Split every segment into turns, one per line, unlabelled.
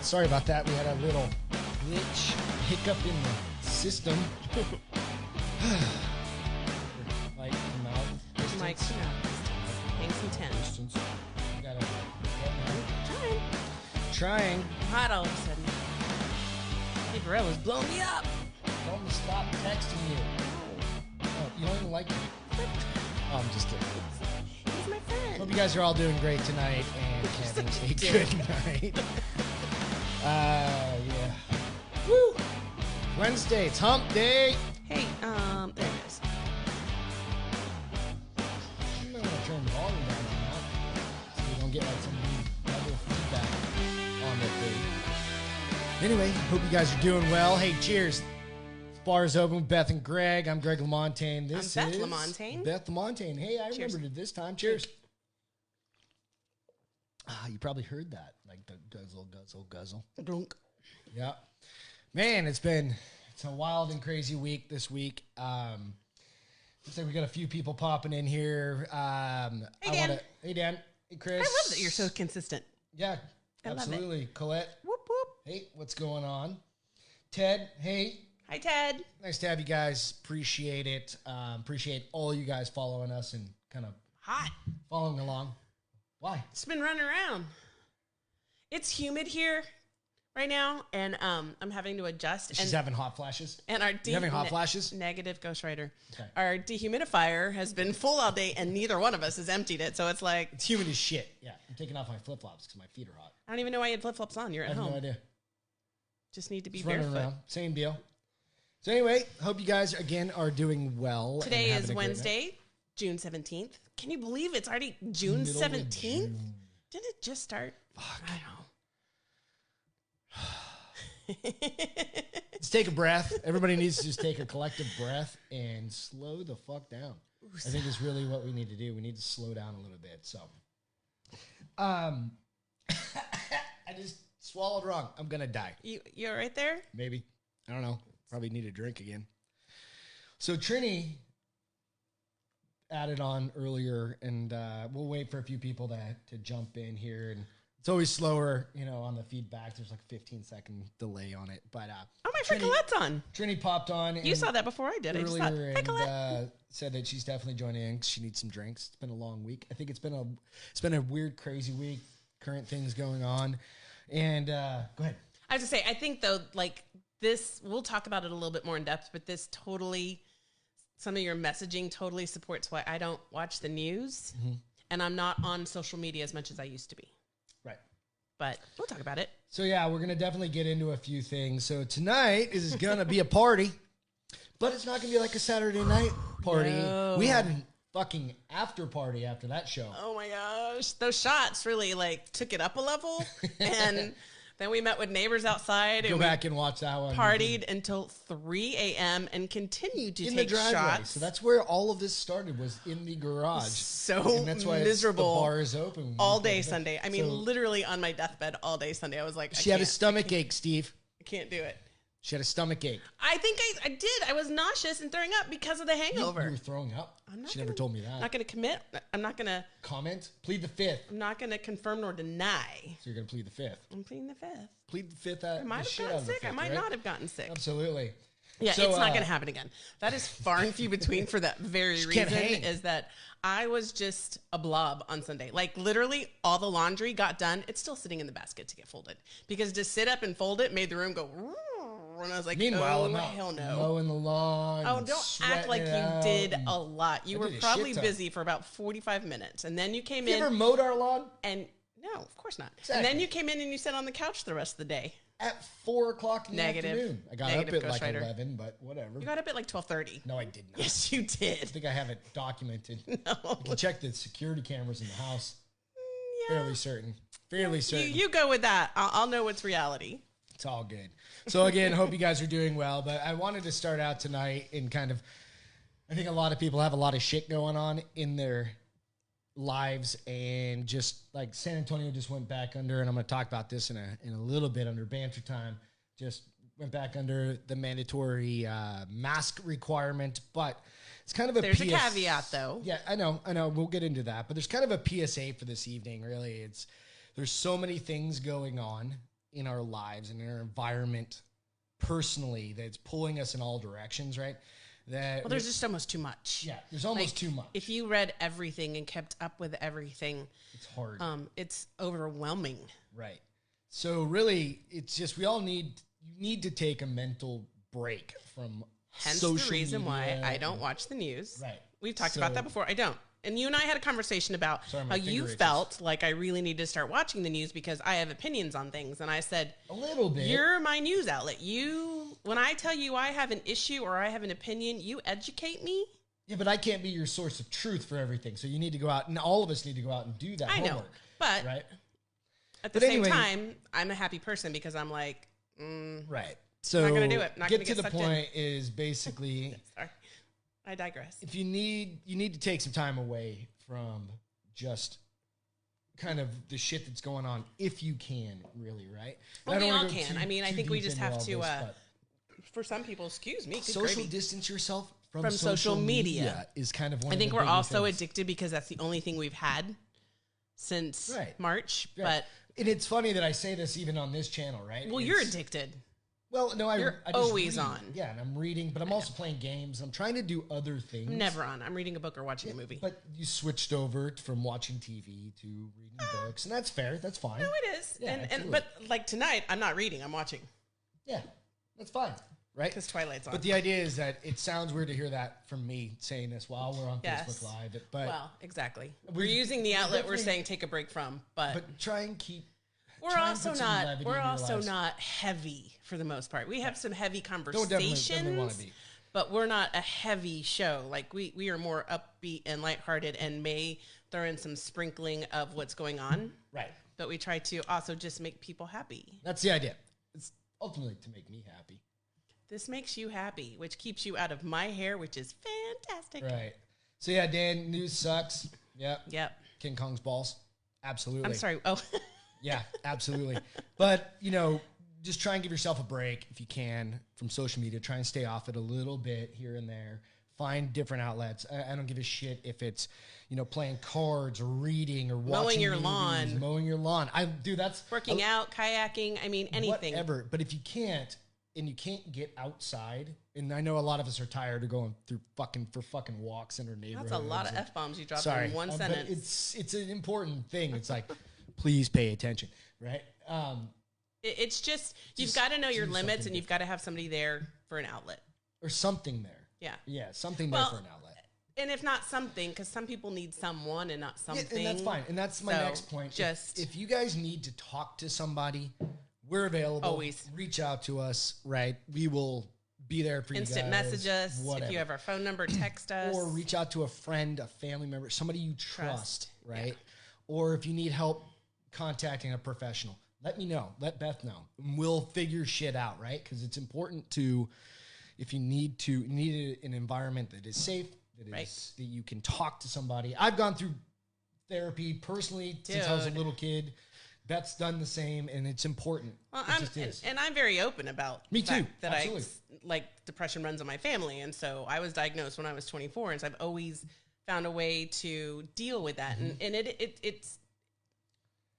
Sorry about that. We had a little glitch, hiccup in the system. Mic to mouth. Distance.
Mic to mouth. Thanks and 10.
Distance. We gotta
Trying.
trying.
Hot all of a sudden. Hey, Barella's blowing me up.
Tell them to stop texting you. Oh, you don't even like me. Oh, I'm just kidding.
He's my friend.
Hope you guys are all doing great tonight and having a good night. Yeah. Woo! Wednesday, it's Hump Day.
Hey, there it is.
I'm gonna turn the volume down on that so we don't get like some double feedback on the thing. Anyway, hope you guys are doing well. Hey, cheers. Bar is open with Beth and Greg. I'm Greg LaMontagne. This
I'm Beth
is
LaMontagne.
Beth LaMontagne. Hey, I remembered it this time. Cheers. You probably heard that, like the guzzle, guzzle, guzzle.
Dunk.
Yeah, man, it's a wild and crazy week this week. Looks like we got a few people popping in here.
Hey, Dan.
Hey Dan. Hey Chris.
I love that you're so consistent.
Yeah,
I love it.
absolutely. Colette.
Whoop, whoop.
Hey, what's going on? Ted. Hey.
Hi, Ted.
Nice to have you guys. Appreciate it. Appreciate all you guys following us and kind of
Hot.
following along. Why?
It's been running around. It's humid here right now, and I'm having to adjust.
She's having hot flashes.
And our
You having hot flashes?
Negative, ghostwriter.
Okay.
Our dehumidifier has been full all day, and neither one of us has emptied it. So it's like
It's humid as shit. Yeah, I'm taking off my flip flops because my feet are hot.
I don't even know why you had flip flops on. You're
I
at
have
home.
no idea.
Just need to be
Just running
barefoot.
around. Same deal. So anyway, hope you guys again are doing well. and
Today
having
is
a great night.
Wednesday, June 17th. Can you believe it's already June
Middle of
17th?
June.
Didn't it just start?
Fuck.
I know.
Let's take a breath. Everybody needs to just take a collective breath and slow the fuck down. I think it's really what we need to do. We need to slow down a little bit. So, I just swallowed wrong. I'm gonna die.
You're right there?
Maybe. I don't know. Probably need a drink again. So Trini added on earlier, and we'll wait for a few people to jump in here. And it's always slower, on the feedback. There's like a 15-second delay on it. But
Oh, my friend Colette's on.
Trini popped on.
You saw that before I did. I just thought,
earlier
hi, Colette.
and said that she's definitely joining in 'cause she needs some drinks. It's been a long week. I think it's been a weird, crazy week. Current things going on. And go ahead.
I was to say, I think though, like this, we'll talk about it a little bit more in depth, but this totally, some of your messaging totally supports why I don't watch the news, and I'm not on social media as much as I used to be.
Right.
But we'll talk about it.
So yeah, we're gonna definitely get into a few things. So tonight is gonna be a party, but it's not gonna be like a Saturday night party.
No.
We had a fucking after party after that show.
Oh my gosh, those shots really like took it up a level, and then we met with neighbors outside
Go
and
back and watch that one.
we partied until 3 a.m. and continued to
in the
take
driveway.
shots.
So that's where all of this started, was in the garage.
So
and that's why
miserable
the bar is open
all day Sunday. I mean,
So
literally on my deathbed all day Sunday. I was like,
she had a stomach ache, Steve.
I can't do it.
She had a stomach ache.
I think I did. I was nauseous and throwing up because of the hangover.
You were throwing up.
I'm not
She never told me that.
I'm not going to commit. I'm not going to.
Comment. Plead the fifth.
I'm not going to confirm nor deny.
So you're gonna plead the fifth.
I'm pleading the fifth.
Plead the fifth.
I might have gotten sick. I might not have gotten sick.
Absolutely.
Yeah,
So,
it's not going to happen again. That is far and few between for that very
can't
reason,
hang.
is that I was just a blob on Sunday. Like literally all the laundry got done. It's still sitting in the basket to get folded because to sit up and fold it made the room go. And I was like,
Meanwhile,
oh,
I'm out
hell no.
mowing the lawn.
Oh,
and
don't act
sweating
like
it
you
out
did
and-
a lot. You
I
were
did a
probably
shit ton.
busy for about 45 minutes. And then you came
You
in
ever mowed our lawn
and no, of course not.
Exactly.
And then you came in and you sat on the couch the rest of the day.
at 4 o'clock in the
Negative.
afternoon? I got
Negative,
up at like
ghostwriter.
11, but whatever.
You got up at like 12:30.
No, I did not.
Yes, you
I
did.
think I have it documented.
No.
You can check the security cameras in the house.
Yeah.
Fairly certain. Fairly certain.
You go with that. I'll know what's reality.
It's all good. So again, hope you guys are doing well. But I wanted to start out tonight in kind of, I think a lot of people have a lot of shit going on in their lives, and just like San Antonio just went back under, and I'm going to talk about this in a little bit under banter time. Just went back under the mandatory mask requirement, but it's kind of
There's a caveat though.
Yeah, I know. We'll get into that, but there's kind of a PSA for this evening. Really, there's so many things going on in our lives and in our environment personally that's pulling us in all directions, right? That
there's just almost too much.
Yeah, there's almost too much.
If you read everything and kept up with everything,
it's hard.
It's overwhelming.
Right. So really, it's just you need to take a mental break from
Hence
social
the reason
media.
why I don't watch the news.
Right.
We've talked about that before. I don't. And you and I had a conversation about how you felt like I really need to start watching the news because I have opinions on things. And I said,
a little bit.
You're my news outlet. When I tell you I have an issue or I have an opinion, you educate me.
Yeah, but I can't be your source of truth for everything. So you need to go out, and all of us need to go out and do that homework.
I know. But
right?
At the same time, I'm a happy person because I'm like,
right. So
I'm not going to do it. Not
get to the point is basically...
Sorry. I digress.
If you need to take some time away from just kind of the shit that's going on, if you can, really, right?
Well, we all can. I mean, I think we just have to, for some people,
social distance yourself from
social media
is kind of one of the
I think we're also
things.
addicted because that's the only thing we've had since March.
Right.
But
and it's funny that I say this even on this channel, right?
Well, you're addicted.
Well, no,
you're
I just
always
read.
on.
Yeah, and I'm reading, but I'm also playing games. I'm trying to do other things.
I'm never on. I'm reading a book or watching a movie.
But you switched over from watching TV to reading books, and that's fair. That's fine.
No, it is. Yeah, but like tonight, I'm not reading. I'm watching.
Yeah, that's fine. Right?
Because Twilight's on.
But the idea is that it sounds weird to hear that from me saying this while we're on Facebook Live. But
well, exactly. We're using the outlet we're saying take a break from, but
try and keep.
We're also not heavy for the most part. We have some heavy conversations, but we're not a heavy show. Like we are more upbeat and lighthearted and may throw in some sprinkling of what's going on.
Right.
But we try to also just make people happy.
That's the idea. It's ultimately to make me happy.
This makes you happy, which keeps you out of my hair, which is fantastic.
Right. So yeah, Dan, news sucks.
Yep.
King Kong's balls. Absolutely.
I'm sorry. Oh.
Yeah, absolutely. But, just try and give yourself a break if you can from social media. Try and stay off it a little bit here and there. Find different outlets. I don't give a shit if it's, playing cards or reading or watching
mowing your
movies,
lawn.
Mowing your lawn. That's
working out, kayaking. I mean, anything.
Whatever. But if you can't, and you can't get outside, and I know a lot of us are tired of going through fucking walks in our neighborhood.
That's a lot of F-bombs you dropped in one sentence.
It's an important thing. It's like, please pay attention, right?
It's just you've got to know your limits, and you've got to have somebody there for an outlet.
Or something there. Yeah, something there for an outlet.
And if not something, because some people need someone and not something.
Yeah, and that's fine. And that's my next point. If you guys need to talk to somebody, we're available.
Always.
Reach out to us, right? We will be there for
Instant
you guys.
Message us.
Whatever.
If you have our phone number, text us.
Or reach out to a friend, a family member, somebody you trust. Right? Yeah. Or if you need help contacting a professional, let me know. Let Beth know. And we'll figure shit out, right? Because it's important to, if you need an environment that is safe, that you can talk to somebody. I've gone through therapy personally since I was a little kid. Beth's done the same, and it's important.
Well, I'm very open about
me too.
That absolutely. Depression runs in my family, and so I was diagnosed when I was 24, and so I've always found a way to deal with that, and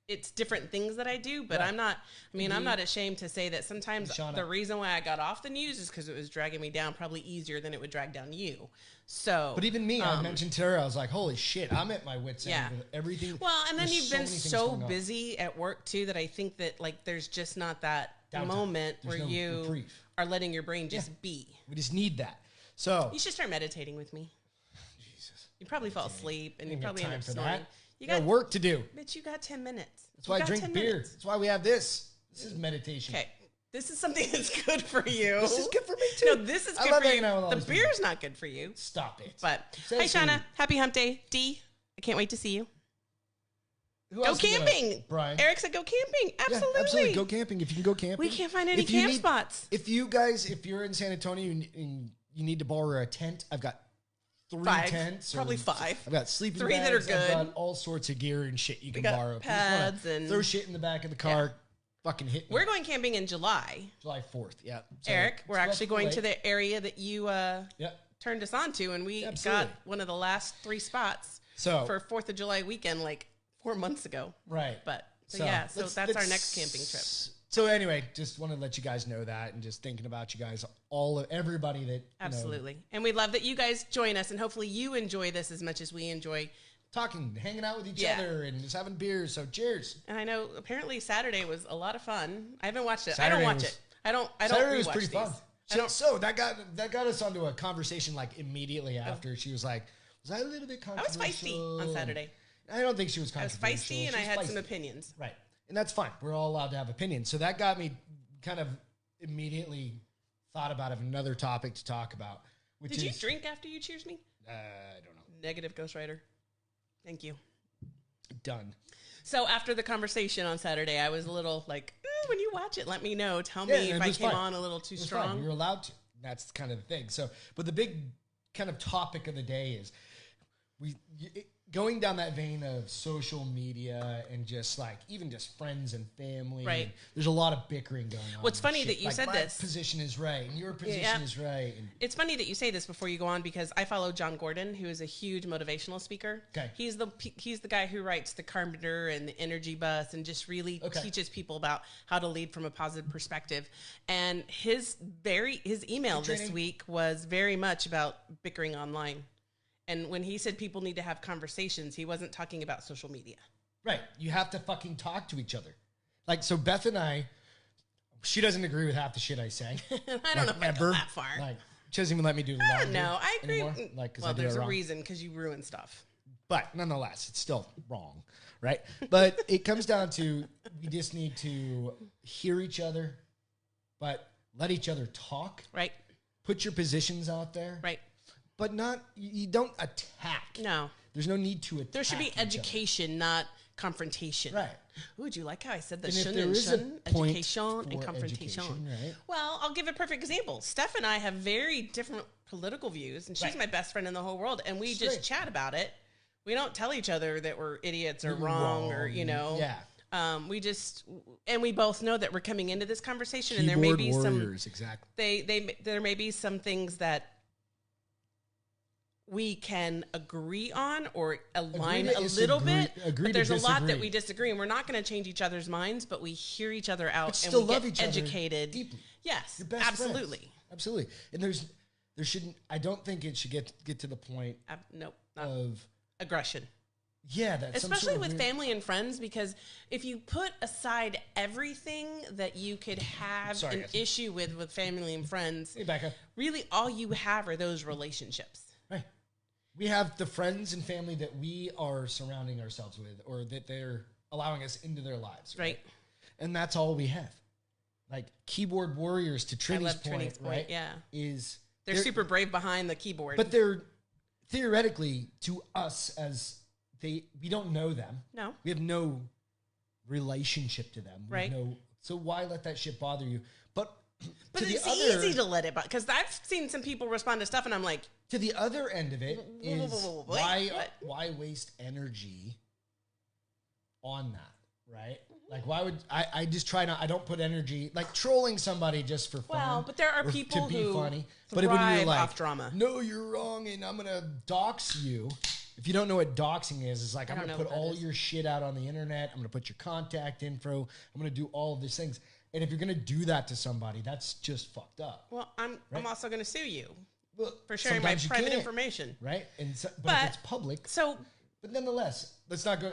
it's different things that I do, but I'm not. I mean, I'm not ashamed to say that sometimes the reason why I got off the news is because it was dragging me down probably easier than it would drag down you. So,
but even me, I mentioned to her, I was like, "Holy shit, I'm at my wits end with everything."
Well, and then you've been so busy at work too that I think that there's just not that moment where you are letting your brain just be.
We just need that. So
you should start meditating with me.
Jesus,
you probably fall asleep and you probably end up snoring.
That. You got work to do.
Bitch, you got 10 minutes.
That's why I drink beer. That's why we have this. This is meditation.
Okay. This is something that's good for you.
This is good for me too.
No, this is good for you. The beer's not good for you.
Stop it.
But hi, Shauna. Happy Hump Day. D, I can't wait to see you. Go camping.
Brian.
Eric said go camping. Absolutely.
Yeah, absolutely. Go camping if you can go camping.
We can't find any camp spots.
If you're in San Antonio and you need to borrow a tent, I've got 3 tents.
Probably 5.
I've got sleeping
3
bags.
that are good.
I've got all sorts of gear and shit you can borrow.
Pads and
throw shit in the back of the car. Fucking hit me.
We're going camping in July.
July 4th, yeah.
So Eric, we're actually going to the area that you turned us on to, and we got one of the last 3 spots for 4th of July weekend 4 months ago.
Right.
But, so that's our next camping trip.
So anyway, just wanted to let you guys know that, and just thinking about you guys, everybody that
Absolutely. And we love that you guys join us, and hopefully you enjoy this as much as we enjoy
talking, hanging out with each other, and just having beers. So cheers.
And I know apparently Saturday was a lot of fun. I haven't watched it.
Saturday
I don't watch it. I don't
Saturday was
rewatch
pretty
these.
fun. So that got us onto a conversation like immediately after. She was like, "Was I a little bit controversial?"
I was feisty on Saturday.
I don't think she was
I was
controversial.
feisty, and I had
feisty.
some opinions.
Right. And that's fine. We're all allowed to have opinions. So that got me kind of immediately thought about another topic to talk about.
Did you drink after you cheers me?
I don't know.
Negative ghostwriter. Thank you.
Done.
So after the conversation on Saturday, I was a little like, when you watch it, let me know. Tell me if I came on a little too strong.
Fine. You're allowed to. That's kind of the thing. So, but the big kind of topic of the day is going down that vein of social media and just like even just friends and family.
Right.
And there's a lot of bickering going on.
What's funny that you said
my
this.
position is right and your position is right. And
it's funny that you say this before you go on because I follow John Gordon, who is a huge motivational speaker.
Okay.
He's the guy who writes The Carpenter and The Energy Bus and just really teaches people about how to lead from a positive perspective. And his email this week was very much about bickering online. And when he said people need to have conversations, he wasn't talking about social media.
Right. You have to fucking talk to each other. Like, so Beth and I, she doesn't agree with half the shit I say.
I don't know if I go that far.
Like, she doesn't even let me do the laundry.
I don't know. I agree.
Anymore. Like,
well, there's a reason because you ruin stuff.
But nonetheless, it's still wrong, right? But it comes down to we just need to hear each other, but let each other talk.
Right.
Put your positions out there.
Right.
But you don't attack.
No.
There's no need to attack.
There should be education, not confrontation.
Right.
Ooh, do you like how I said the
and
shun and shun? Education and confrontation.
Right?
Well, I'll give a perfect example. Steph and I have very different political views, and she's my best friend in the whole world, and we just chat about it. We don't tell each other that we're idiots or wrong or,
Yeah.
We both know that we're coming into this conversation, and there may be there may be some things that we can agree on or align a little bit, but there's a lot that we disagree, and we're not going to change each other's minds, but we hear each other out and we get educated.
Deeply.
Yes,
absolutely. Friends. Absolutely. And there shouldn't, I don't think it should get to the point of
aggression.
Yeah, that's
especially with family and friends, because if you put aside everything that you could have an issue with family and friends,
hey, Becca,
really all you have are those relationships.
Right. We have the friends and family that we are surrounding ourselves with, or that they're allowing us into their lives. Right. And that's all we have. Like keyboard warriors, to Trini's point, right?
Yeah.
They're
super brave behind the keyboard.
But they're theoretically to us we don't know them.
No.
We have no relationship to them.
Right.
So why let that shit bother you? But
it's easy to let it bother, because I've seen some people respond to stuff and I'm like,
to the other end of it is why waste energy on that, right? Like, why would I just try not? I don't put energy like trolling somebody just for fun.
Well, but there are people
to be
who
funny.
But
when you're like,
off drama.
No, you're wrong, and I'm gonna dox you. If you don't know what doxing is, it's like I'm gonna put all your shit out on the internet. I'm gonna put your contact info. I'm gonna do all of these things. And if you're gonna do that to somebody, that's just fucked up.
Well, I'm also gonna sue you.
Well,
for sharing my private information,
right? But if it's public, but nonetheless, let's not go.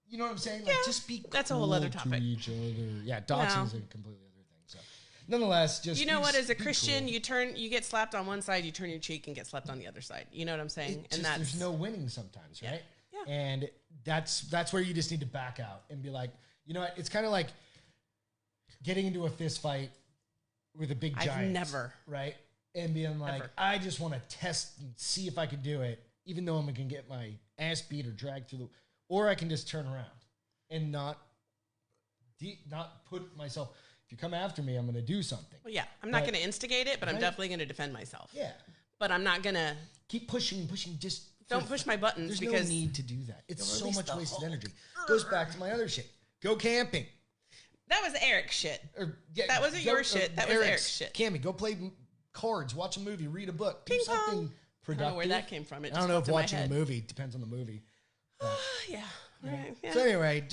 You know what I'm saying? Like, just be.
That's a whole other topic.
To each other, yeah. Doxing is a completely other thing. So, nonetheless, just
as a Christian, cool. you get slapped on one side, you turn your cheek and get slapped on the other side. You know what I'm saying?
There's no winning sometimes, right? Yeah. And that's where you just need to back out and be like, you know what? It's kind of like getting into a fist fight with a big giant.
I've never.
Right. And being like, I just want to test and see if I can do it, even though I'm going to get my ass beat or dragged through or I can just turn around and not put myself, if you come after me, I'm going to do something.
Well, yeah, I'm not going to instigate it, but I'm definitely going to defend myself.
Yeah.
But I'm not going to.
Keep pushing, just.
Don't push my buttons
because. There's no need to do that. It's so much wasted energy. Goes back to my other shit. Go camping.
That was Eric's shit. That wasn't your shit. That was Eric's shit.
Cammy, go play cards, watch a movie, read a book, do something productive. I
don't know where that came from. I
don't know if watching a movie depends on the movie.
Yeah. Right. Yeah.
So anyway,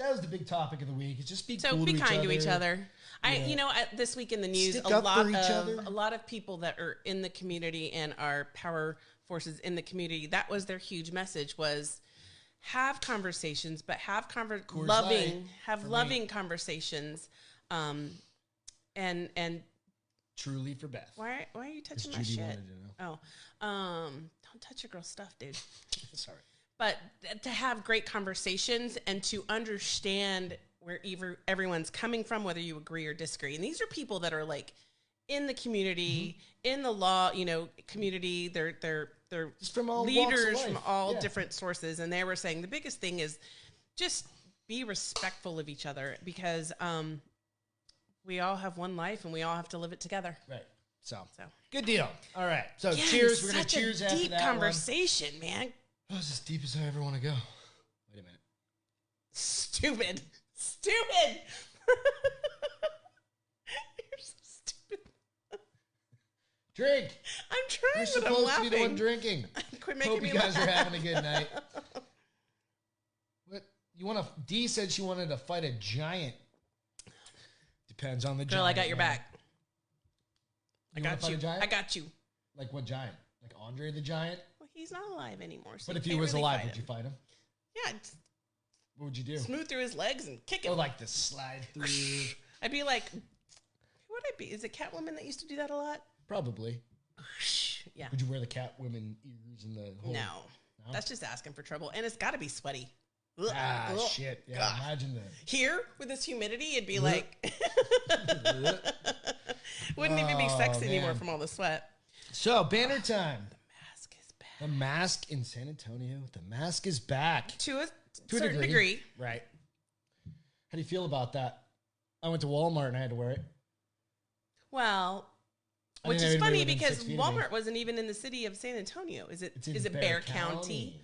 that was the big topic of the week. Is just be
So
cool
be
to
kind
each
to each
other.
other. This week in the news,
Stick
a
up
lot
for each other.
of a lot of people that are in the community and are power forces in the community. That was their huge message: was have conversations, but have loving conversations, and
truly for Beth.
why are you touching my
Judy
shit?
wanted to know.
Don't touch your girl's stuff, dude.
Sorry.
But to have great conversations and to understand where everyone's coming from, whether you agree or disagree. And these are people that are like in the community, in the law, community. They're
Just from all
leaders
walks of
from
life.
all different sources. And they were saying the biggest thing is just be respectful of each other, because we all have one life and we all have to live it together.
Right. So good deal. All right. So
Yeah,
cheers. We're gonna cheers
a
after
deep
that
conversation, man.
Oh, it's as deep as I ever want to go. Wait a minute.
Stupid. You're so stupid.
Drink.
I'm trying,
You're
but I'm
supposed
laughing.
to be the one drinking.
Quit making
Hope
me
you guys
laugh.
are having a good night. What you want to? Dee said she wanted to fight a giant. Depends on the
Girl,
giant.
I got your back. I
You wanna
got
fight
you.
a giant?
I got you.
Like what giant? Like Andre the Giant?
Well, he's not alive anymore. So
But
you
if he
can't
was
really
alive,
fight
would you fight him?
Yeah, I'd
What would you do?
smooth through his legs and kick him.
Oh, like the slide through.
I'd be like, who would I be? Is it Catwoman that used to do that a lot?
Probably.
Yeah.
Would you wear the Catwoman ears in the whole?
No. That's just asking for trouble. And it's got to be sweaty. Ugh,
Ah,
ugh.
shit. Yeah,
God.
imagine
Here, with this humidity, it'd be
Ugh.
like, wouldn't even be sexy anymore
man.
from all the sweat.
So, banner time.
Mask is back.
The mask in San Antonio. The mask is back.
To a
To a
certain degree.
Right. How do you feel about that? I went to Walmart and I had to wear it.
Well,
I
which
didn't
is
have anybody
funny
within
because
6 feet of me.
Walmart wasn't even in the city of San Antonio. Is it?
It's in
Is it Bear County?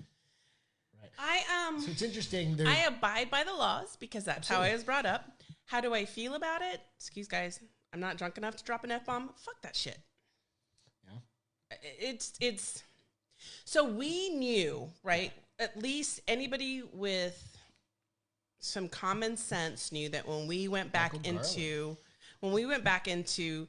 Right.
I
So it's interesting.
I abide by the laws because that's how I was brought up. How do I feel about it? Excuse guys, I'm not drunk enough to drop an F-bomb. Fuck that shit.
Yeah.
It's so we knew, right? At least anybody with some common sense knew that when we went back into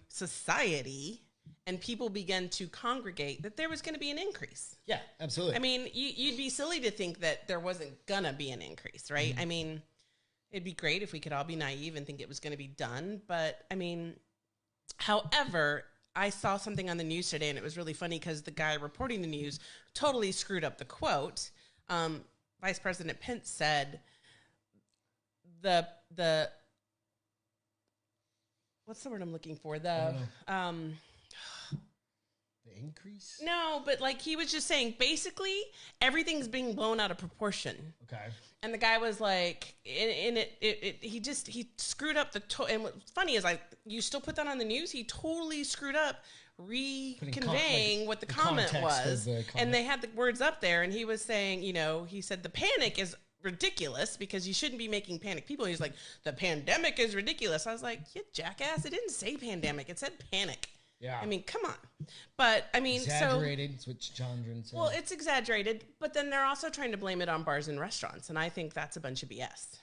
society and people began to congregate, that there was going to be an increase.
Yeah, absolutely.
I mean, you'd be silly to think that there wasn't gonna be an increase, right? I mean, it'd be great if we could all be naive and think it was going to be done. But I mean, however, I saw something on the news today and it was really funny because the guy reporting the news totally screwed up the quote. Vice President Pence said the what's the word I'm looking for? The
increase?
no, but like he was just saying basically everything's being blown out of proportion.
Okay.
And the guy was like, he screwed up and what's funny is you still put that on the news. He totally screwed up conveying what the comment was. And they had the words up there and he was saying, he said the panic is ridiculous because you shouldn't be making panic people. He's like, the pandemic is ridiculous. I was like, you jackass. It didn't say pandemic. It said panic.
Yeah.
I mean, come on. But I mean,
exaggerated. It's what Chandran said.
Well, it's exaggerated, but then they're also trying to blame it on bars and restaurants. And I think that's a bunch of BS.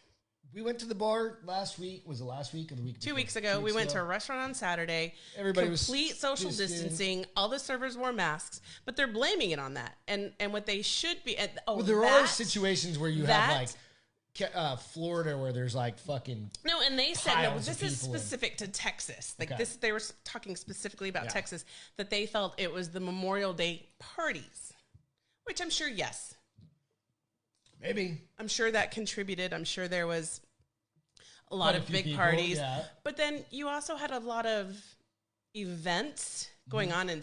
We went to the bar last week. Was it last week or the week before?
2 weeks ago, we went to a restaurant on Saturday.
Everybody was
complete social
just
distancing. All the servers wore masks, but they're blaming it on that. And what they should be.
Well, there are situations where you have like Florida where there's like fucking
no, and they said no. This is specific to Texas. Like
Okay.
they were talking specifically about Texas. That they felt it was the Memorial Day parties, which I'm sure yes.
Maybe.
I'm sure that contributed. I'm sure there was a lot of big parties. Yeah. But then you also had a lot of events going on in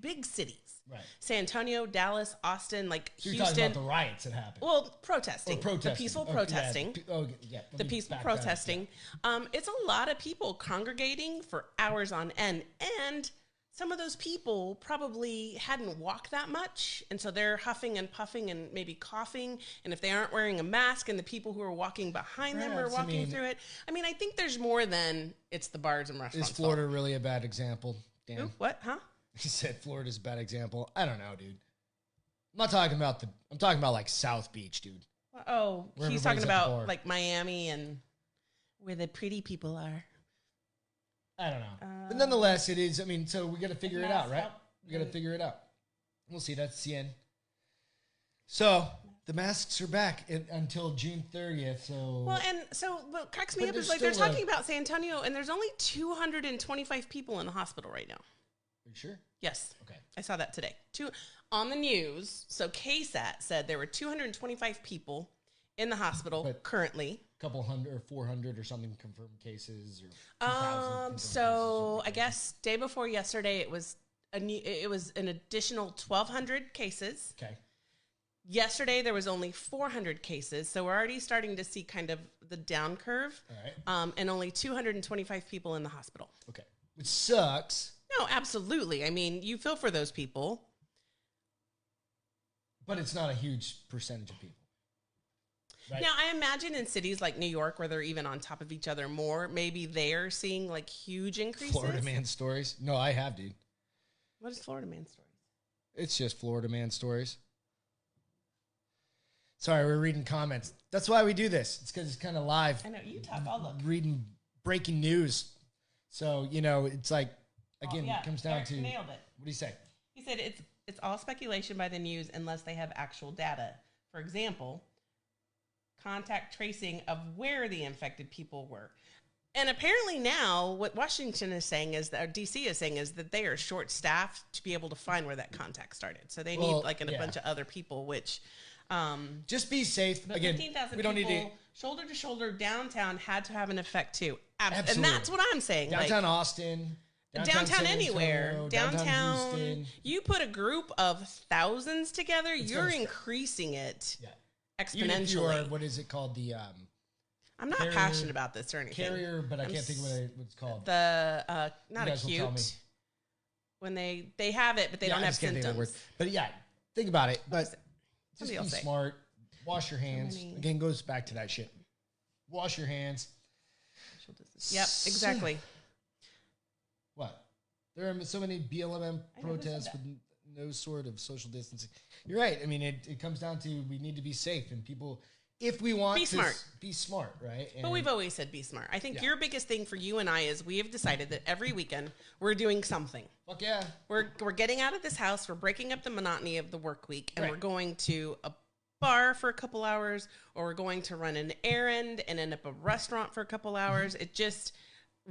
big cities. Right. San Antonio, Dallas, Austin, like
so
Houston.
You're talking about the riots that happened.
Well, protesting.
The
peaceful protesting. The peaceful protesting. It's a lot of people congregating for hours on end. And some of those people probably hadn't walked that much. And so they're huffing and puffing and maybe coughing. And if they aren't wearing a mask and the people who are walking behind them are walking through it. I mean, I think there's more than it's the bars and restaurants.
Is Florida really a bad example, Dan?
Ooh, what? Huh?
He said Florida's a bad example. I don't know, dude. I'm talking about like South Beach, dude.
Oh,
Where
he's
everybody's
talking
at the
about
bar.
like Miami and where the pretty people are.
I don't know. But nonetheless, it is. I mean, so we got to figure it out, right? We got to figure it out. We'll see. That's the end. So the masks are back until June 30th. So
Well, and so what cracks me
But
up is
there's
like they're
still
talking about San Antonio, and there's only 225 people in the hospital right now.
Are you sure?
Yes.
Okay.
I saw that today. On the news. So KSAT said there were 225 people in the hospital currently.
A couple hundred or 400 or something confirmed cases or 2,000.
So I guess day before yesterday it was an additional 1,200 cases.
Okay.
Yesterday there was only 400 cases, so we're already starting to see kind of the down curve.
All right.
And only 225 people in the hospital.
Okay. Which sucks.
No, absolutely. I mean, you feel for those people.
But it's not a huge percentage of people. Right?
Now, I imagine in cities like New York, where they're even on top of each other more, maybe they're seeing like huge increases.
Florida man stories? No, I have, dude.
What is Florida man stories?
It's just Florida man stories. Sorry, we're reading comments. That's why we do this. It's because it's kind of live.
I know, you talk, I'll look.
Reading breaking news. So, it's like, again,
yeah,
it comes down
Eric
to...
nailed it.
What do you say?
He said it's all speculation by the news unless they have actual data. For example, contact tracing of where the infected people were. And apparently now what Washington is saying is that, or DC is saying is that they are short staffed to be able to find where that contact started. So they need a bunch of other people, which...
just be safe. Again,
15,000
we don't need to...
shoulder to shoulder downtown had to have an effect too.
Absolutely.
And that's what I'm saying.
Downtown Austin...
Downtown
San
anywhere.
Antonio,
Downtown.
Houston.
You put a group of thousands together, you're increasing it exponentially.
Even if you are, what is it called? The
I'm not passionate about this or anything.
carrier, but I can't think what it's called.
The not
You guys will tell me.
acute. When they have it, but they don't
I
have
just can't think of the word.
symptoms.
But yeah, think about it. But just
Somebody
be
else say.
smart. Wash your hands. Again, goes back to that shit. Wash your hands.
Yep, exactly.
What? There are so many BLM protests with no sort of social distancing. You're right. I mean, it comes down to we need to be safe and people, if we want
Be
to
smart.
be smart, right? And
But we've always said be smart. I think your biggest thing for you and I is we have decided that every weekend we're doing something.
fuck yeah.
We're getting out of this house. We're breaking up the monotony of the work week, and
Right.
we're going to a bar for a couple hours, or we're going to run an errand and end up a restaurant for a couple hours. It just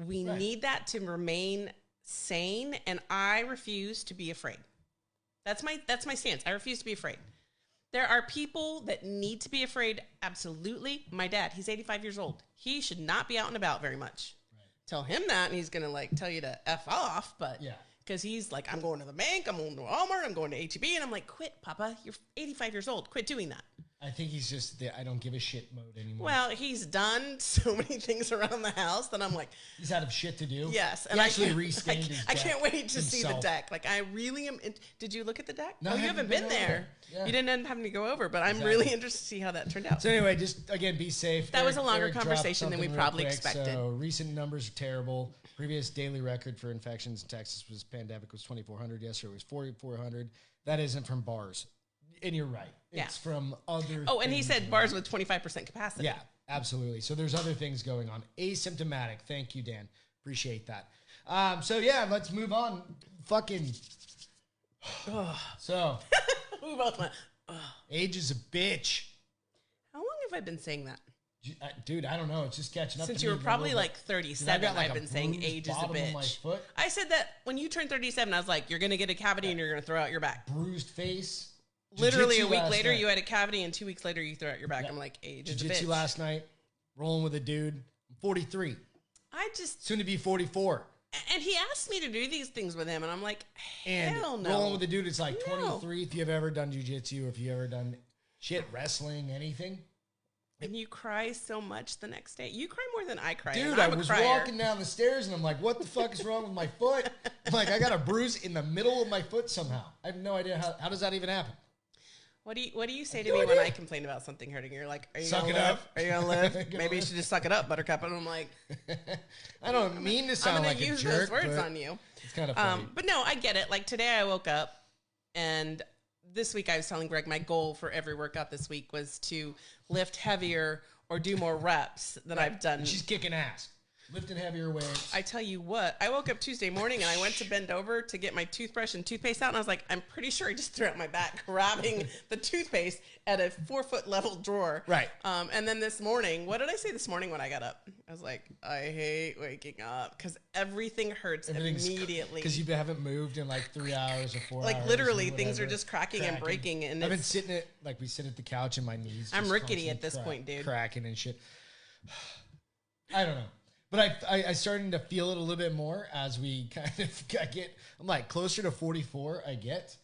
we need that to remain sane, and I refuse to be afraid. That's my stance. I refuse to be afraid. There are people that need to be afraid. Absolutely. My dad, he's 85 years old. He should not be out and about very much. Right. Tell him that, and he's going to tell you to F off. But because he's like, I'm going to the bank, I'm going to Walmart, I'm going to HEB. And I'm like, quit, Papa. You're 85 years old. Quit doing that.
I think he's just the I don't give a shit mode anymore.
Well, he's done so many things around the house that I'm like,
he's out of shit to do.
Yes,
and actually reskinned his deck.
I can't wait to see the
himself.
deck. Like I really am. Did you look at the deck?
No,
oh,
I
you
haven't
haven't been
been
there.
over. Yeah.
You didn't end up having to go over, but I'm really interested to see how that turned out.
So anyway, just again, be safe.
That was a longer
Eric dropped
conversation than we
something real
probably
quick.
expected.
So recent numbers are terrible. Previous daily record for infections in Texas was pandemic was 2,400. Yesterday it was 4,400. That isn't from bars. And you're right. It's from other
Oh, and he
things
said
going
bars
on.
with 25% capacity.
Yeah, absolutely. So there's other things going on. Asymptomatic. Thank you, Dan. Appreciate that. So yeah, let's move on. Fucking. So.
We both went,
Age is a bitch.
how long have I been saying that?
Dude, I don't know. It's just catching up
Since
to
you
me
were
a
probably
little bit.
like 37,
Dude,
I've been saying age is a
bottom of my
bitch.
foot,
I said that when you turned 37, I was like, you're going to get a cavity and you're going to throw out your back.
bruised face.
Literally a
Jiu-jitsu
week
last
later,
night.
you had a cavity, and 2 weeks later, you throw out your back. I'm like, age is a
Jiu-jitsu
bitch.
last night. Rolling with a dude. I'm 43.
I just,
Soon to be 44.
and he asked me to do these things with him, and I'm like,
And
hell no.
rolling with a dude, it's like
No.
23 if you've ever done jiu-jitsu, if you've ever done shit, wrestling, anything.
And you cry so much the next day. You cry more than I cry.
Dude,
and
I
I'm a
was
crier.
walking down the stairs and I'm like, what the fuck is wrong with my foot? I'm like, I got a bruise in the middle of my foot somehow. I have no idea how does that even happen?
What do you say to me when I complain about something hurting? You're like, are you
Suck
gonna
it
live?
up.
Are you gonna live? Maybe you should just suck it up, Buttercup. And I'm like,
I don't mean to
I'm
sound
gonna
like a
use
jerk,
those words
but
on you.
it's kind of funny.
But no, I get it. Like today, I woke up and this week I was telling Greg my goal for every workout this week was to lift heavier or do more reps than I've done.
She's kicking ass. Lifting heavier weights.
I tell you what, I woke up Tuesday morning and I went to bend over to get my toothbrush and toothpaste out, and I was like, I'm pretty sure I just threw out my back grabbing the toothpaste at a 4-foot level drawer.
Right.
And then this morning, what did I say this morning when I got up? I was like, I hate waking up because everything hurts immediately.
Because you haven't moved in like 3 hours or 4 hours.
Like literally, things are just cracking and breaking. And
I've been sitting at, like we sit at the couch and my knees.
I'm rickety at this point, dude.
Cracking and shit. I don't know. But I starting to feel it a little bit more as we kind of get, I'm like closer to 44 I get.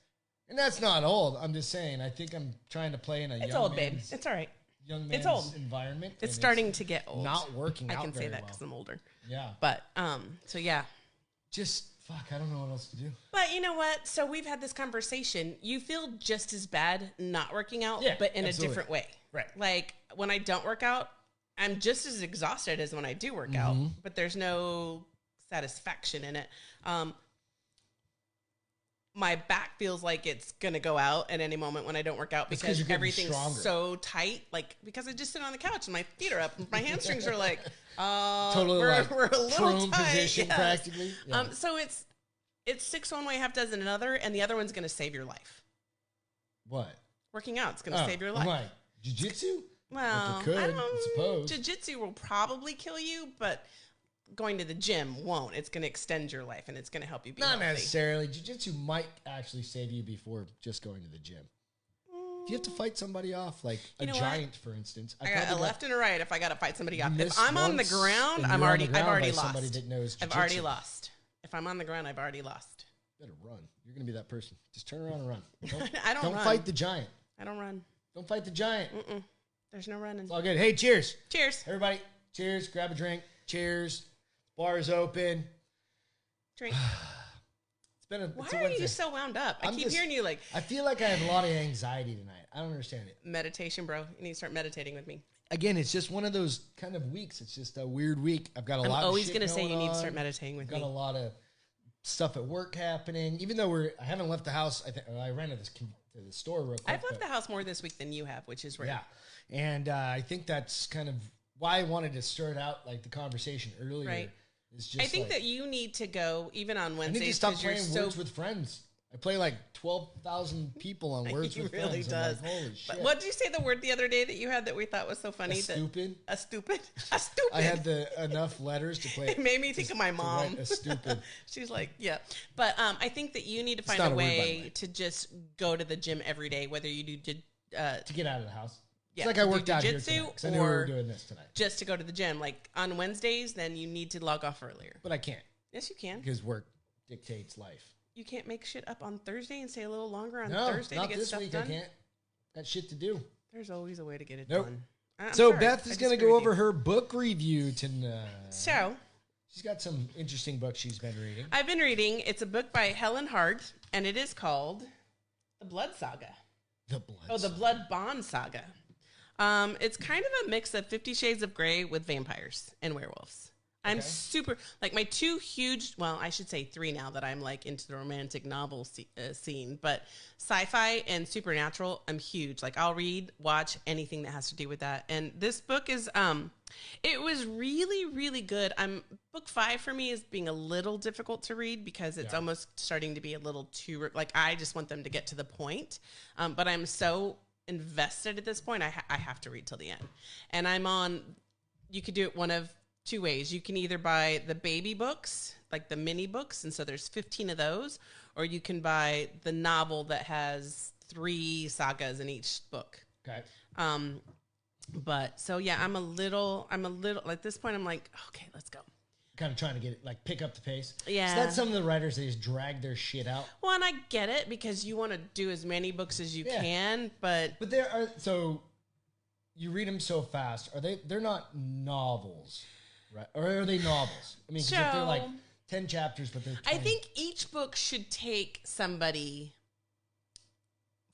And that's not old. I'm just saying, I think I'm trying to play in
It's old, babe. It's all right.
Young man's environment.
It's starting to get old.
Not working out
I can say
very
that
well.
because I'm older.
Yeah.
But, so yeah.
Just, fuck, I don't know what else to do.
But you know what? So we've had this conversation. You feel just as bad not working out,
Yeah,
but in
absolutely.
a different way.
Right.
Like when I don't work out, I'm just as exhausted as when I do work out, but there's no satisfaction in it. My back feels like it's going to go out at any moment when I don't work out because everything's so tight. Like, because I just sit on the couch and my feet are up and my hamstrings are like,
totally
we're
like
a little tight.
position practically. Yeah.
So it's 6 one way, half dozen another, and the other one's going to save your life.
What?
Working out is going to save your life.
I'm like, jiu-jitsu?
Well,
like it could,
I
suppose.
Jiu-jitsu will probably kill you, but going to the gym won't. It's going to extend your life, and it's going to help you be healthy.
Not necessarily. Jiu-jitsu might actually save you before just going to the gym. If you have to fight somebody off, like a giant, for instance.
I got a left and a right if I got to fight somebody off. If I'm on the ground, I've already lost.
Somebody that knows jiu-jitsu.
I've already lost. If I'm on the ground, I've already lost.
Better run. You're going to be that person. Just turn around and run.
I don't run.
Don't fight the giant.
I don't run.
Don't fight the giant.
There's no running.
It's all good. Hey, cheers.
Cheers.
Everybody, cheers. Grab a drink. Cheers. Bar is open.
Drink.
Why
are you so wound up? I keep hearing you like...
I feel like I have a lot of anxiety tonight. I don't understand it.
Meditation, bro. You need to start meditating with me.
Again, it's just one of those kind of weeks. It's just a weird week. I've got a lot of shit
I'm always going to say
going
you need to
on.
start meditating with me.
Got a lot of stuff at work happening. Even though I haven't left the house. I ran to the store real quick.
I've left the house more this week than you have, which is rare.
Yeah. And I think that's kind of why I wanted to start out like the conversation earlier.
Right.
It's just
I think that you need to go even on Wednesdays.
I need to stop playing Words with Friends. I play like 12,000 people on Words with Friends.
He really does.
Like, holy shit.
But what did you say the word the other day that you had that we thought was so funny?
Stupid.
A stupid? A stupid.
I had enough letters to play.
It made me think of my mom.
A stupid.
She's like, yeah. But I think that you need to find a way to just go to the gym every day, whether you do...
to get out of the house.
Yeah,
it's like I worked out here tonight because I knew we were doing this tonight.
Just to go to the gym. Like on Wednesdays, then you need to log off earlier.
But I can't.
Yes, you can.
Because work dictates life.
You can't make shit up on Thursday and stay a little longer on
No,
Thursday to get stuff done?
not this week. I can't. Got shit to do.
There's always a way to get it
nope.
done.
So Beth is going to go over her book review tonight.
So
she's got some interesting books she's been reading.
I've been reading. It's a book by Helen Hart, and it is called The Blood Saga.
The
Blood Bond Saga. It's kind of a mix of 50 Shades of Grey with vampires and werewolves. I'm super, like my two huge, well, I should say three now that I'm like into the romantic novel scene, but sci-fi and supernatural, I'm huge. Like I'll read, watch anything that has to do with that. And this book is, it was really, really good. Book 5 for me is being a little difficult to read because it's almost starting to be a little too, like I just want them to get to the point. But I'm so invested at this point, I have to read till the end. And you could do it one of two ways. You can either buy the baby books, like the mini books, and so there's 15 of those, or you can buy the novel that has 3 sagas in each book.
Okay.
But so yeah, I'm a little at this point I'm like, okay, let's go.
Kind of trying to get it, like pick up the pace.
Yeah.
So that's some of the writers, they just drag their shit out.
Well, and I get it because you want to do as many books as you can, but
there are, so you read them so fast. They're not novels, right? Or are they novels? I mean, 'cause if they're like 10 chapters, but they're 20.
I think each book should take somebody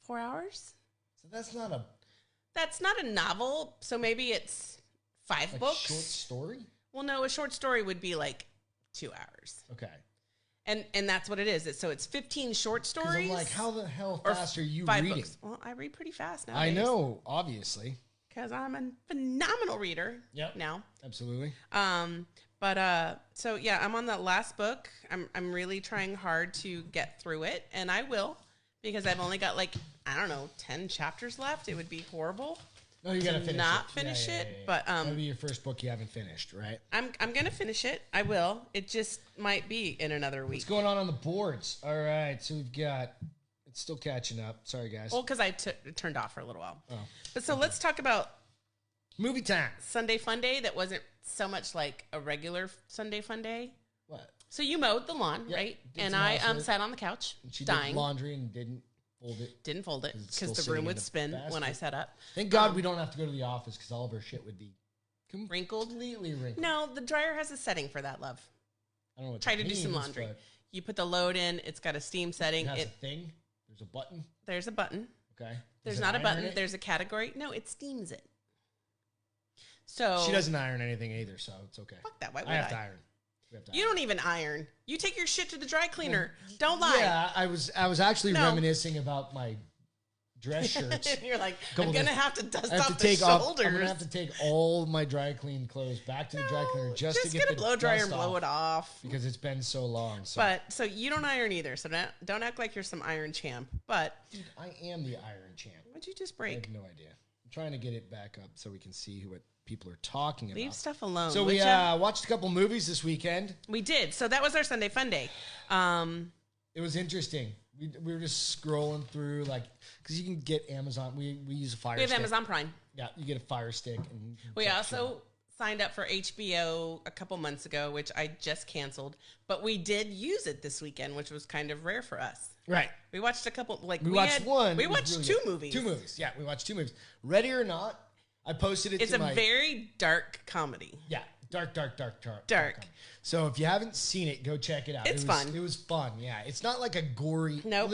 4 hours.
So that's not a
novel. So maybe it's 5 books.
Short story?
Well, no, a short story would be like 2 hours.
Okay.
And that's what it is. So it's 15 short stories.
I'm like, how the hell
or
fast are you
5
reading?
books. Well, I read pretty fast now.
I know, obviously.
Because I'm a phenomenal reader now.
Absolutely.
So yeah, I'm on that last book. I'm really trying hard to get through it, and I will, because I've only got 10 chapters left. It would be horrible.
No, you gotta
finish it. But
that'll be your first book you haven't finished, right?
I'm gonna finish it. I will. It just might be in another week.
What's going on the boards? All right, so we've got. It's still catching up. Sorry, guys.
Well, because I turned off for a little while.
Oh.
But so let's talk about
movie time.
Sunday Fun Day. That wasn't so much like a regular Sunday Fun Day.
What?
So you mowed the lawn, right? And I sat on the couch,
she
dying.
did laundry and didn't fold it.
Didn't fold it because the room would spin when I sat up.
Thank God we don't have to go to the office because all of our shit would be
wrinkled.
Completely wrinkled.
No, the dryer has a setting for that, love.
I don't know what
Try to do some laundry. You put the load in. It's got a steam setting.
It has a thing. There's a button.
There's a button.
Okay.
There's not a button. There's a category. No, it steams it. So
she doesn't iron anything either, so it's okay.
Fuck that. Why would
I have to iron.
You don't even iron. You take your shit to the dry cleaner. Don't lie.
Yeah, I was actually reminiscing about my dress shirts.
And you're like, I'm gonna have to dust off
the
the shoulders.
I'm gonna have to take all my dry clean clothes back to the dry cleaner just to get the
blow dryer and blow it off
because it's been so long. So.
But so you don't iron either. So don't act like you're some iron champ. But
dude, I am the iron champ.
What'd you just break?
I have no idea. I'm trying to get it back up so we can see what people are talking about.
Leave stuff alone.
So we watched a couple movies this weekend.
We did. So that was our Sunday Fun Day.
It was interesting. We were just scrolling through, because you can get Amazon. We use a Fire Stick.
We have Amazon Prime.
Yeah, you get a Fire Stick. And
we also signed up for HBO a couple months ago, which I just canceled. But we did use it this weekend, which was kind of rare for us.
Right.
We watched a couple,
we watched one.
We watched
really
two movies.
2 movies. Yeah, we watched 2 movies. Ready or Not, I posted it
It's a very dark comedy.
Yeah, dark. So if you haven't seen it, go check it out.
It's fun.
It was fun, yeah. It's not like a gory...
No.
Nope.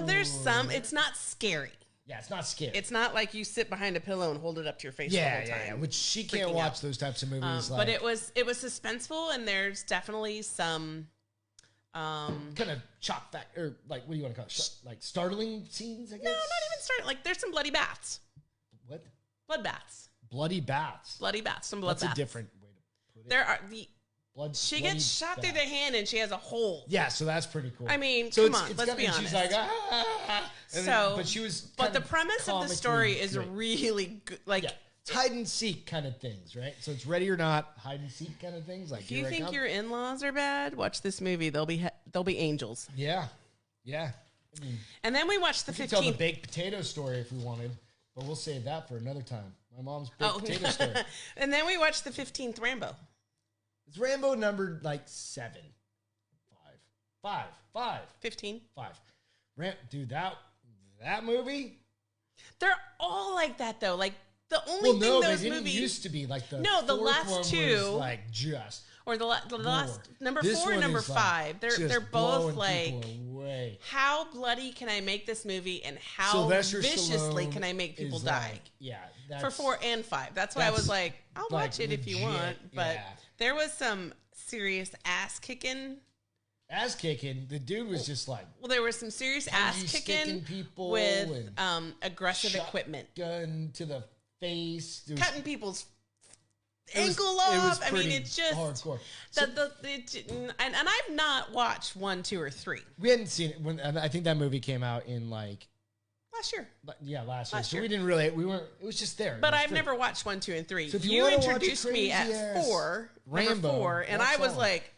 There's some. It's not scary.
Yeah, it's not scary.
It's not like you sit behind a pillow and hold it up to your face the whole time.
Yeah, which she can't watch those types of movies.
But it was suspenseful, and there's definitely some...
kind of shock factor, or what do you want to call it? Like startling scenes, I guess?
No, not even startling. There's some bloody baths.
What?
Blood baths.
Bloody baths.
Bloody baths. Some blood baths.
That's a different way to put it.
There are
She
gets shot through the hand and she has a hole.
Yeah, so that's pretty cool.
I mean, come on, let's be honest.
She's like,
but the premise of the story is really good.
It's hide and seek kind of things, right? So it's Ready or Not, hide and seek kind of things. Like,
if you think your in-laws are bad, watch this movie. They'll be angels.
Yeah.
And then we watched the 15th.
Tell the baked potato story if we wanted, but we'll save that for another time. My mom's baked potato story.
And then we watched the 15th Rambo.
Is Rambo numbered 7? 5.
15.
5. Dude, that movie?
They're all like that though. The only thing those
they
movies
used to be the
the last two
was
just or the last number
this
4 and number 5. They're both how bloody can I make this movie and how
Sylvester
viciously
Stallone
can I make people die? For 4 and 5. That's why I was like, I'll watch it if you want. But there was some serious ass kicking. The dude was just well, there was some serious ass kicking people with aggressive equipment,
gun to the face,
cutting people's ankle off. I mean, it's just
hardcore.
And I've not watched 1, 2, or 3.
We hadn't seen it when I think that movie came out in
last year.
Yeah, last year. So we didn't really. We weren't. It was just there.
But I've never watched 1, 2, and 3.
So if
you introduced me at 4, Rambo, number 4, and I was like,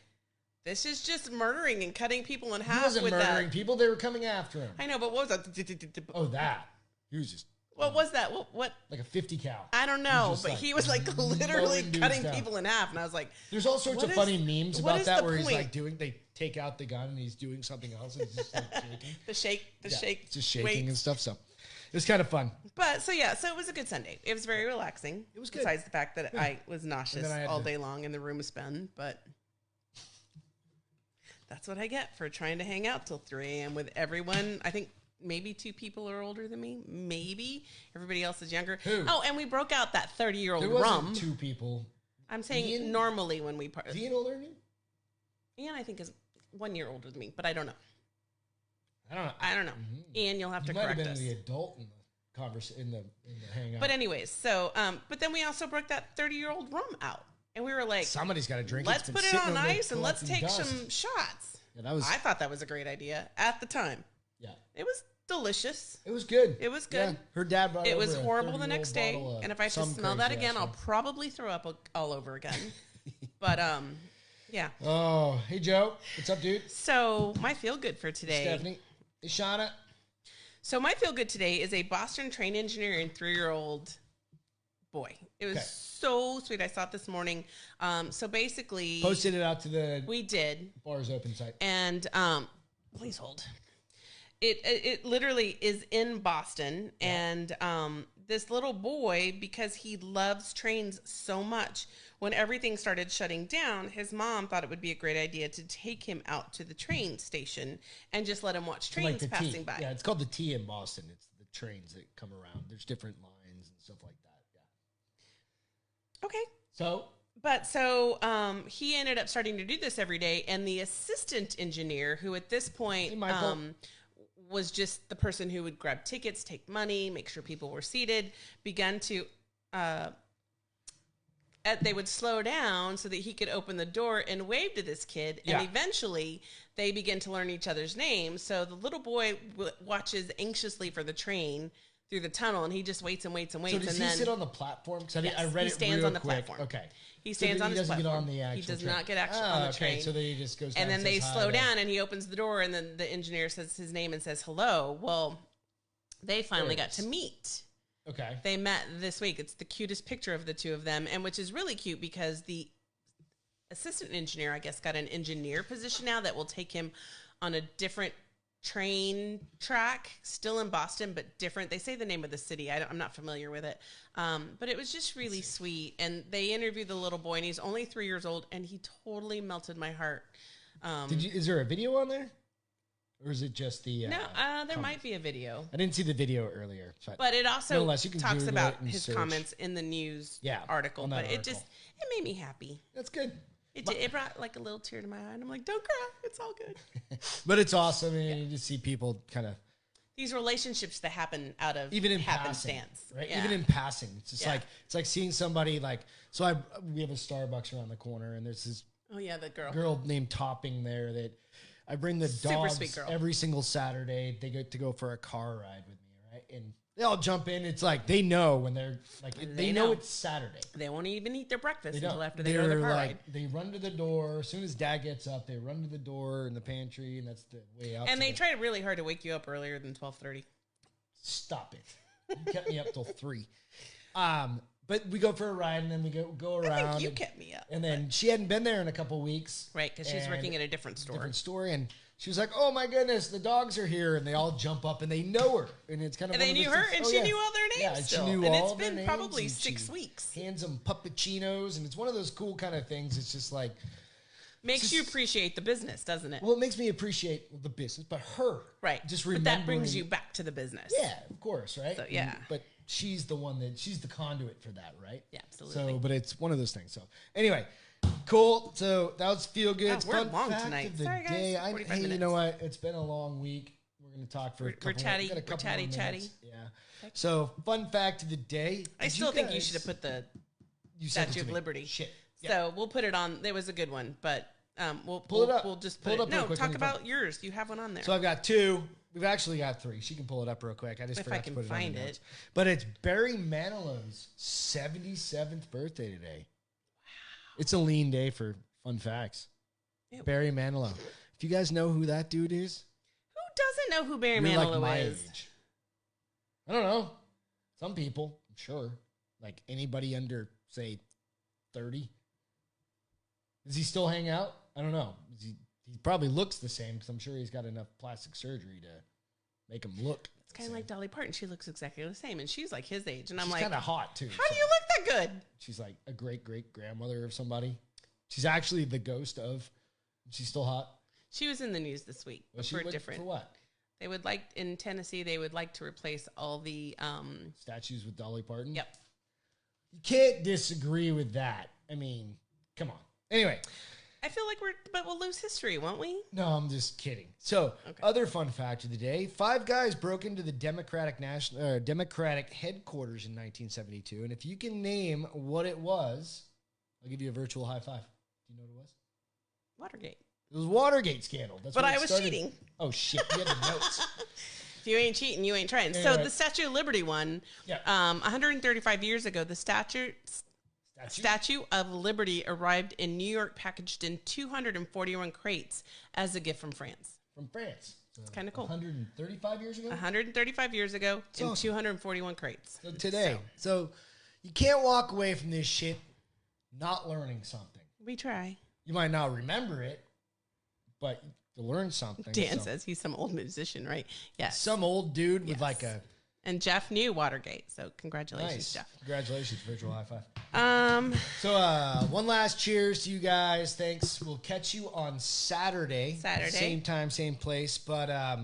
this is just murdering and cutting people in half. He wasn't murdering
people. They were coming after him.
I know, but what was that?
Oh, that. He was just...
What was that? What?
Like a 50 cal.
I don't know, but he was literally cutting people in half, and I was like...
There's all sorts of funny memes about that where he's they take out the gun and he's doing something else and he's just shaking.
the shake.
Just shaking and stuff, so... It was kind of fun.
But, so it was a good Sunday. It was very relaxing.
It was good.
Besides the fact that I was nauseous all day long and the room was spun, but... That's what I get for trying to hang out till 3 a.m. with everyone. I think maybe 2 people are older than me. Maybe. Everybody else is younger.
Who?
Oh, and we broke out that 30-year-old rum.
There wasn't 2 people.
I'm saying normally when we...
Is Ian older than you?
Ian, I think, is 1 year older than me, but I don't know.
I don't know.
Mm-hmm. And you'll have to
might
correct
have been
us.
the adult in the hangout.
But anyways, so but then we also broke that 30-year-old rum out, and we were like,
somebody's got to drink.
Let's put it on ice and let's take some shots.
Yeah,
I thought that was a great idea at the time.
Yeah,
it was delicious.
It was good.
It was good.
Yeah, her dad brought.
It was horrible the next day, and if I have to smell that again, I'll probably throw up all over again. But yeah.
Oh, hey Joe, what's up, dude?
So my feel good for today,
Stephanie, hey Shauna.
So my feel good today is a Boston train engineer and 3-year-old boy. It was so sweet. I saw it this morning. So basically,
posted it out to the bars open site,
and please hold. It literally is in Boston, and this little boy, because he loves trains so much, when everything started shutting down, his mom thought it would be a great idea to take him out to the train station and just let him watch trains passing by.
Yeah, it's called the T in Boston. It's the trains that come around. There's different lines and stuff like that. Yeah.
Okay.
So
he ended up starting to do this every day, and the assistant engineer, who at this point was just the person who would grab tickets, take money, make sure people were seated, began to they would slow down so that he could open the door and wave to this kid. And eventually they begin to learn each other's names. So the little boy watches anxiously for the train through the tunnel, and he just waits and waits and waits.
So does he sit on the platform? Yes, I read
he stands on the platform.
Okay.
He stands on his platform.
Get on the actual
he does
train.
not get on the train.
So then he just goes down
and then they slow down, and he opens the door, and then the engineer says his name and says hello. Well, they finally got to meet.
Okay.
They met this week. It's the cutest picture of the two of them, and which is really cute because the assistant engineer, I guess, got an engineer position now that will take him on a different train track, still in Boston, but different. They say the name of the city. I'm not familiar with it. But it was just really sweet. And they interviewed the little boy, and he's only 3 years old, and he totally melted my heart.
Is there a video on there? Or is it just the...
No, there might be a video.
I didn't see the video earlier.
But it also talks about his comments in the news article. But it made me happy.
That's good.
It brought like a little tear to my eye. And I'm like, don't cry. It's all good.
But it's awesome. And you just see people kind of...
These relationships that happen out of
even in
happenstance.
Right? Yeah. Even in passing. It's just it's like seeing somebody like... So we have a Starbucks around the corner, and there's this...
Oh, yeah, the
girl named Topping there that... I bring the dogs every single Saturday. They get to go for a car ride with me, right? And they all jump in. It's like they know when they're like they know it's Saturday.
They won't even eat their breakfast until after they go to the car ride.
They run to the door as soon as Dad gets up. They run to the door in the pantry, and that's the way out.
And they try really hard to wake you up earlier than 12:30.
Stop it! You kept me up till 3. But we go for a ride, and then we go around.
I think you kept me up.
And then she hadn't been there in a couple weeks.
Right, because she's working at a different store.
And she was like, oh, my goodness, the dogs are here. And they all jump up, and they know her. And it's kind of
And they knew her, and she knew all their names
Yeah,
still.
she knew
and
all
it's been
their
probably
names,
6 weeks.
Hands them puppuccinos, and it's one of those cool kind of things. It's just like...
Makes you appreciate the business, doesn't it?
Well, it makes me appreciate the business, but her.
Right.
Just remembering.
But that brings you back to the business.
Yeah, of course, right?
So, yeah.
But she's the one she's the conduit for that, right?
Yeah, absolutely.
So, but it's one of those things. So, anyway, cool. So that was feel good.
We're long tonight. Sorry, guys.
Day. Hey, you know what? It's been a long week. We're going to talk for a couple
chatty.
We're chatty.
Yeah.
Okay. So, fun fact of the day.
I still think you should have put the Statue of Liberty.
Shit.
Yeah. So we'll put it on. It was a good one, but we'll
pull it up.
We'll just put it up. No, talk about yours. You have one on there.
So I've got 2. We've actually got 3. She can pull it up real quick. I just forgot to put it on the notes. But it's Barry Manilow's 77th birthday today. Wow. It's a lean day for fun facts. Ew. Barry Manilow. If you guys know who that dude is.
Who doesn't know who Barry Manilow
like my
is?
Age. I don't know. Some people, I'm sure. Like anybody under, say, 30. Does he still hang out? I don't know. He probably looks the same because I'm sure he's got enough plastic surgery to make him look.
It's kind of like Dolly Parton. She looks exactly the same, and she's like his age. And I'm
she's
like,
kind of hot too.
How do you look that good?
She's like a great grandmother of somebody. She's actually the ghost of. She's still hot.
She was in the news this week. For
what?
They would like in Tennessee. They would like to replace all the
statues with Dolly Parton.
Yep.
You can't disagree with that. I mean, come on. Anyway.
I feel like we'll lose history, won't we?
No, I'm just kidding. So, other fun fact of the day: 5 guys broke into the Democratic headquarters in 1972, and if you can name what it was, I'll give you a virtual high five. Do you know what it was?
Watergate.
It was Watergate scandal. That's
but
when
I
it
was
started.
cheating.
Oh shit! You had the notes.
If you ain't cheating, you ain't trying. So the Statue of Liberty one, 135 years ago, the Statue of Liberty arrived in New York packaged in 241 crates as a gift from France.
From France. So
it's kind of cool.
135 years ago?
135 years ago in
awesome.
241 crates.
So today. So you can't walk away from this shit not learning something.
We try.
You might not remember it, but you learn something.
Dan says he's some old musician, right? Yes.
Some old dude with like a...
And Jeff knew Watergate, so congratulations,
Nice.
Jeff.
Congratulations, virtual high five. So one last cheers to you guys. Thanks. We'll catch you on Saturday. Same time, same place. But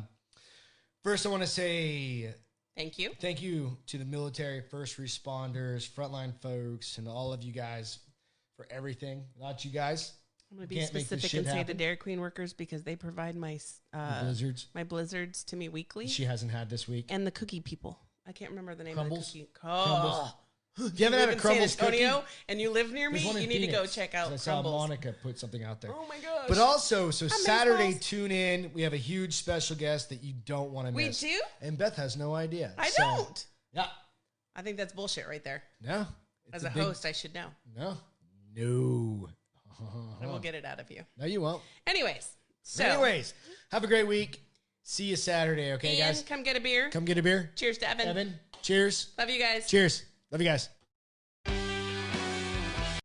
first I want to say
thank you.
Thank you to the military, first responders, frontline folks, and all of you guys for everything. Without you guys,
I'm going to be specific and say the Dairy Queen workers because they provide my blizzards to me weekly.
She hasn't had this week.
And the cookie people. I can't remember the name
Crumbles?
of the cookie. Crumbles.
If you haven't had a Crumbles
San Antonio
cookie,
and you live near me, you need to go check out
I
Crumbles.
saw Monica put something out there.
Oh my gosh.
But also, Saturday, tune in. We have a huge special guest that you don't want to miss.
We do?
And Beth has no idea.
I don't.
Yeah.
I think that's bullshit right there.
No.
As a host, I should know.
No.
I will get it out of you.
No, you won't.
Anyways,
have a great week. See you Saturday, okay,
Ian,
guys?
come get a beer.
Come get a beer.
Cheers to Evan.
Cheers.
Love you guys.
Cheers. Love you guys.